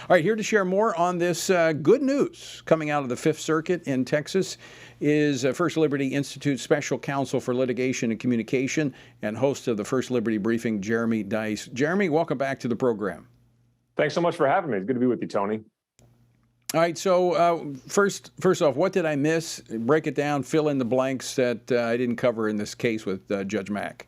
All right, here to share more on this good news coming out of the Fifth Circuit in Texas is First Liberty Institute Special Counsel for Litigation and Communication and host of the First Liberty Briefing, Jeremy Dice. Jeremy, welcome back to the program. Thanks so much for having me. It's good to be with you, Tony. All right, so first off, what did I miss? Break it down, fill in the blanks that I didn't cover in this case with Judge Mack.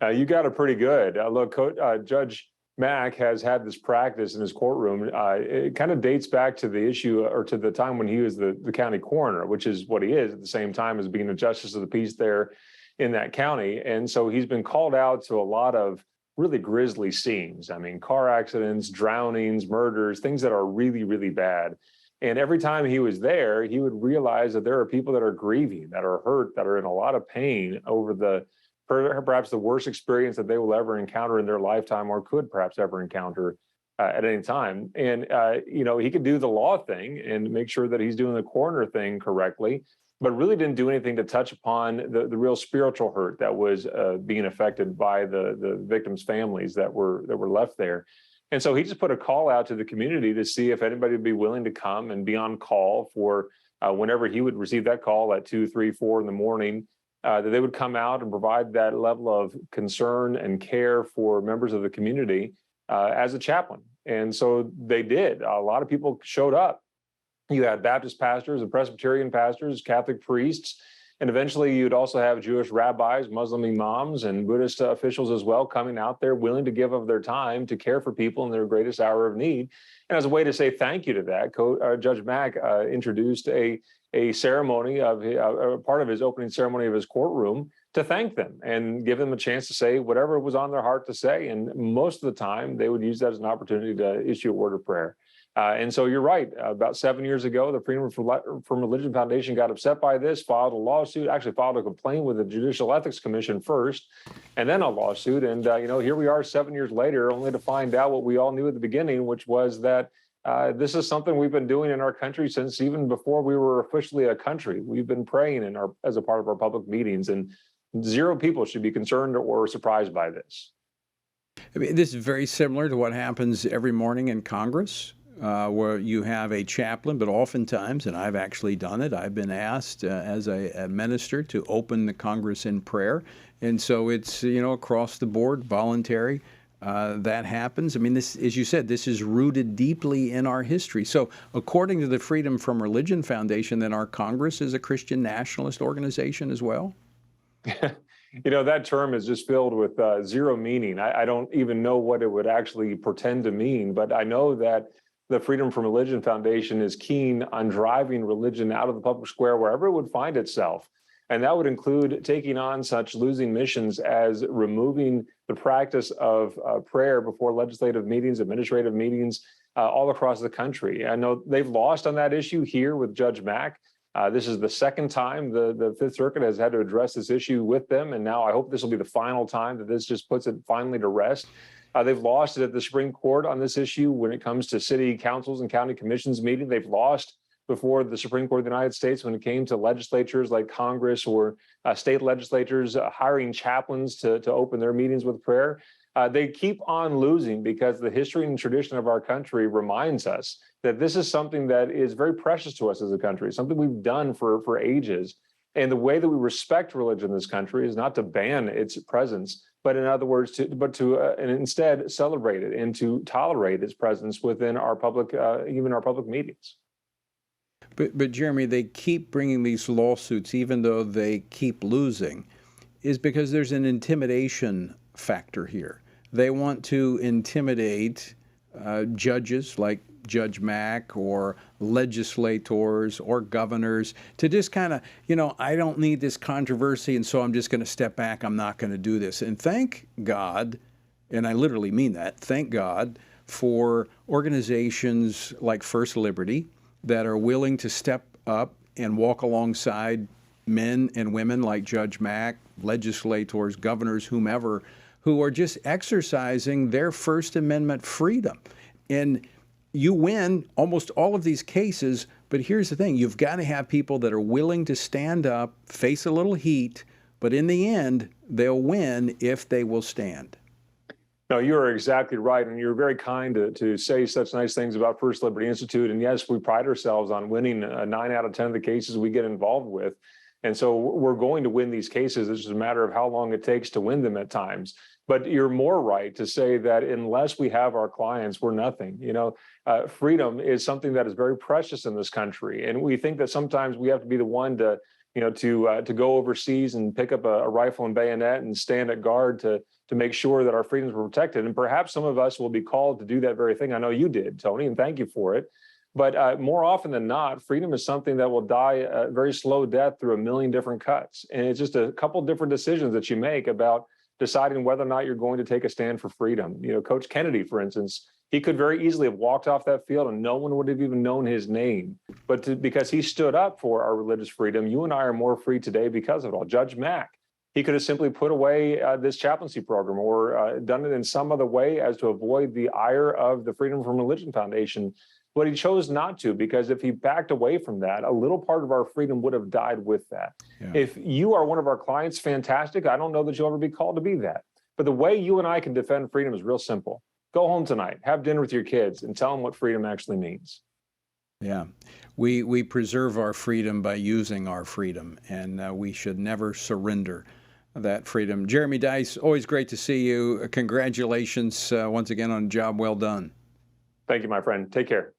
You got it pretty good. Look, Judge Mack has had this practice in his courtroom. It kind of dates back to the issue or to the time when he was the county coroner, which is what he is at the same time as being a justice of the peace there in that county. And so he's been called out to a lot of really grisly scenes. I mean, car accidents, drownings, murders, things that are really, really bad. And every time he was there, he would realize that there are people that are grieving, that are hurt, that are in a lot of pain over perhaps the worst experience that they will ever encounter in their lifetime or could perhaps ever encounter at any time. And, he could do the law thing and make sure that he's doing the coroner thing correctly, but really didn't do anything to touch upon the real spiritual hurt that was being affected by the victims' families that were left there. And so he just put a call out to the community to see if anybody would be willing to come and be on call for whenever he would receive that call at 2, 3, 4 in the morning, that they would come out and provide that level of concern and care for members of the community as a chaplain. And so they did. A lot of people showed up. You had Baptist pastors and Presbyterian pastors, Catholic priests, and eventually you'd also have Jewish rabbis, Muslim imams, and Buddhist officials as well coming out there willing to give of their time to care for people in their greatest hour of need. And as a way to say thank you to that, Judge Mack introduced a ceremony of part of his opening ceremony of his courtroom to thank them and give them a chance to say whatever was on their heart to say. And most of the time, they would use that as an opportunity to issue a word of prayer. And so you're right. About 7 years ago, the Freedom from Religion Foundation got upset by this, filed a lawsuit, actually filed a complaint with the Judicial Ethics Commission first, and then a lawsuit. And, here we are 7 years later, only to find out what we all knew at the beginning, which was that this is something we've been doing in our country since even before we were officially a country. We've been praying as a part of our public meetings, and zero people should be concerned or surprised by this. I mean, this is very similar to what happens every morning in Congress. Where you have a chaplain, but oftentimes, and I've actually done it, I've been asked as a minister to open the Congress in prayer. And so it's, across the board, voluntary. That happens. I mean, this, as you said, this is rooted deeply in our history. So according to the Freedom from Religion Foundation, then our Congress is a Christian nationalist organization as well? That term is just filled with zero meaning. I don't even know what it would actually pretend to mean, but I know that the Freedom from Religion Foundation is keen on driving religion out of the public square wherever it would find itself. And that would include taking on such losing missions as removing the practice of prayer before legislative meetings, administrative meetings, all across the country. I know they've lost on that issue here with Judge Mack. This is the second time the Fifth Circuit has had to address this issue with them. And now I hope this will be the final time that this just puts it finally to rest. They've lost it at the Supreme Court on this issue when it comes to city councils and county commissions meeting. They've lost before the Supreme Court of the United States when it came to legislatures like Congress or state legislatures hiring chaplains to open their meetings with prayer. They keep on losing because the history and tradition of our country reminds us that this is something that is very precious to us as a country, something we've done for ages. And the way that we respect religion in this country is not to ban its presence, but in other words, to instead celebrate it and to tolerate its presence within our public, even our public meetings. But Jeremy, they keep bringing these lawsuits, even though they keep losing, is because there's an intimidation factor here. They want to intimidate judges like Judge Mack or legislators or governors to just kind of, I don't need this controversy, and so I'm just going to step back. I'm not going to do this. And thank God, and I literally mean that, thank God for organizations like First Liberty that are willing to step up and walk alongside men and women like Judge Mack, legislators, governors, whomever, who are just exercising their First Amendment freedom. And you win almost all of these cases, but here's the thing. You've got to have people that are willing to stand up, face a little heat, but in the end, they'll win if they will stand. No, you are exactly right. And you're very kind to say such nice things about First Liberty Institute. And yes, we pride ourselves on winning 9 out of 10 of the cases we get involved with. And so we're going to win these cases. It's just a matter of how long it takes to win them at times. But you're more right to say that unless we have our clients, we're nothing. Freedom is something that is very precious in this country. And we think that sometimes we have to be the one to go overseas and pick up a rifle and bayonet and stand at guard to make sure that our freedoms were protected. And perhaps some of us will be called to do that very thing. I know you did, Tony, and thank you for it. But more often than not, freedom is something that will die a very slow death through a million different cuts. And it's just a couple different decisions that you make about deciding whether or not you're going to take a stand for freedom. Coach Kennedy, for instance, he could very easily have walked off that field and no one would have even known his name. But because he stood up for our religious freedom, you and I are more free today because of it all. Judge Mack, he could have simply put away this chaplaincy program or done it in some other way as to avoid the ire of the Freedom from Religion Foundation. But he chose not to, because if he backed away from that, a little part of our freedom would have died with that. Yeah. If you are one of our clients, fantastic. I don't know that you'll ever be called to be that. But the way you and I can defend freedom is real simple. Go home tonight, have dinner with your kids, and tell them what freedom actually means. Yeah, we preserve our freedom by using our freedom, and we should never surrender that freedom. Jeremy Dys, always great to see you. Congratulations once again on a job well done. Thank you, my friend. Take care.